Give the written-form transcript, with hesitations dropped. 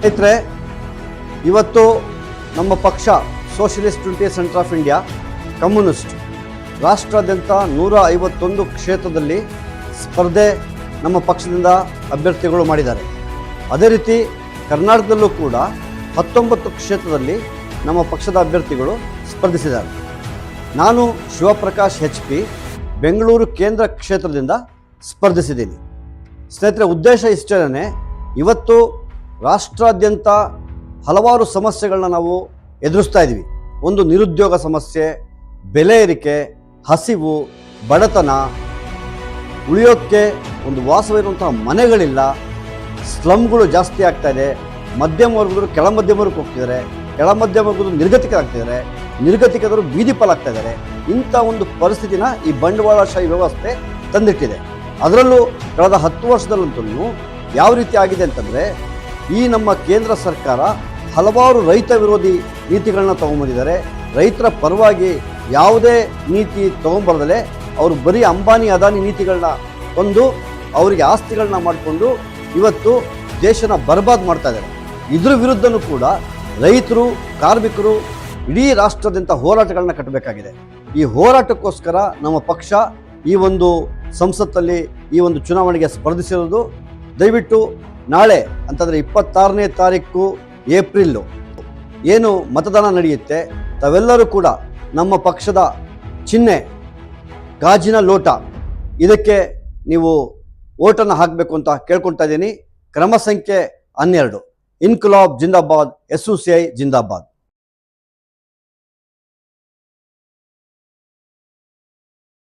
ಸ್ನೇಹಿತರೆ, ಇವತ್ತು ನಮ್ಮ ಪಕ್ಷ Socialist Unity Centre of India Communist ರಾಷ್ಟ್ರಾದ್ಯಂತ 151 ಕ್ಷೇತ್ರದಲ್ಲಿ ಸ್ಪರ್ಧೆ ನಮ್ಮ ಪಕ್ಷದಿಂದ ಅಭ್ಯರ್ಥಿಗಳು ಮಾಡಿದ್ದಾರೆ. ಅದೇ ರೀತಿ ಕರ್ನಾಟಕದಲ್ಲೂ ಕೂಡ 19 ಕ್ಷೇತ್ರದಲ್ಲಿ ನಮ್ಮ ಪಕ್ಷದ ಅಭ್ಯರ್ಥಿಗಳು ಸ್ಪರ್ಧಿಸಿದ್ದಾರೆ. ನಾನು ಶಿವಪ್ರಕಾಶ್ HP ಬೆಂಗಳೂರು ಕೇಂದ್ರ ಕ್ಷೇತ್ರದಿಂದ ಸ್ಪರ್ಧಿಸಿದ್ದೀನಿ. ಸ್ನೇಹಿತರೆ, ಉದ್ದೇಶ ಇಷ್ಟೇ. ಇವತ್ತು ರಾಷ್ಟ್ರಾದ್ಯಂತ ಹಲವಾರು ಸಮಸ್ಯೆಗಳನ್ನ ನಾವು ಎದುರಿಸ್ತಾ ಇದ್ದೀವಿ. ಒಂದು ನಿರುದ್ಯೋಗ ಸಮಸ್ಯೆ, ಬೆಲೆ ಏರಿಕೆ, ಹಸಿವು, ಬಡತನ, ಉಳಿಯೋಕ್ಕೆ ಒಂದು ವಾಸವಿರುವಂತಹ ಮನೆಗಳಿಲ್ಲ, ಸ್ಲಮ್ಗಳು ಜಾಸ್ತಿ ಆಗ್ತಾ ಇದೆ, ಮಧ್ಯಮ ವರ್ಗದವರು ಕೆಳ ಮಧ್ಯಮ ವರ್ಗಕ್ಕೆ ಹೋಗ್ತಿದ್ದಾರೆ, ಕೆಳ ಮಧ್ಯಮ ವರ್ಗದವರು ನಿರ್ಗತಿಕರಾಗ್ತಿದ್ದಾರೆ, ನಿರ್ಗತಿಕರು ಬೀದಿ ಪಾಲಾಗ್ತಾ ಇದ್ದಾರೆ. ಇಂಥ ಒಂದು ಪರಿಸ್ಥಿತಿನ ಈ ಬಂಡವಾಳಶಾಹಿ ವ್ಯವಸ್ಥೆ ತಂದಿಟ್ಟಿದೆ. ಅದರಲ್ಲೂ ಕಳೆದ 10 ವರ್ಷದಲ್ಲಂತೂ ಯಾವ ರೀತಿ ಆಗಿದೆ ಅಂತಂದರೆ, ಈ ನಮ್ಮ ಕೇಂದ್ರ ಸರ್ಕಾರ ಹಲವಾರು ರೈತ ವಿರೋಧಿ ನೀತಿಗಳನ್ನ ತೊಗೊಂಬಂದಿದ್ದಾರೆ. ರೈತರ ಪರವಾಗಿ ಯಾವುದೇ ನೀತಿ ತೊಗೊಂಬರದಲ್ಲೇ ಅವರು ಬರೀ ಅಂಬಾನಿ ಅದಾನಿ ನೀತಿಗಳನ್ನ ತಂದು ಅವರಿಗೆ ಆಸ್ತಿಗಳನ್ನ ಮಾಡಿಕೊಂಡು ಇವತ್ತು ದೇಶನ ಬರ್ಬಾದ್ ಮಾಡ್ತಾ ಇದ್ದಾರೆ. ಇದ್ರ ವಿರುದ್ಧನೂ ಕೂಡ ರೈತರು, ಕಾರ್ಮಿಕರು ಇಡೀ ರಾಷ್ಟ್ರದಂಥ ಹೋರಾಟಗಳನ್ನ ಕಟ್ಟಬೇಕಾಗಿದೆ. ಈ ಹೋರಾಟಕ್ಕೋಸ್ಕರ ನಮ್ಮ ಪಕ್ಷ ಈ ಒಂದು ಸಂಸತ್ತಲ್ಲಿ ಈ ಒಂದು ಚುನಾವಣೆಗೆ ಸ್ಪರ್ಧಿಸಿರೋದು. ದಯವಿಟ್ಟು ನಾಳೆ ಅಂತಂದರೆ 26ನೇ ತಾರೀಕು ಏಪ್ರಿಲ್ ಏನು ಮತದಾನ ನಡೆಯುತ್ತೆ, ತಾವೆಲ್ಲರೂ ಕೂಡ ನಮ್ಮ ಪಕ್ಷದ ಚಿಹ್ನೆ ಗಾಜಿನ ಲೋಟ ಇದಕ್ಕೆ ನೀವು ಓಟನ್ನು ಹಾಕಬೇಕು ಅಂತ ಕೇಳ್ಕೊಳ್ತಾ ಇದ್ದೀನಿ. ಕ್ರಮ ಸಂಖ್ಯೆ 12 ಇನ್ಕಲಾಬ್ ಜಿಂದಾಬಾದ್, SUCI ಜಿಂದಾಬಾದ್.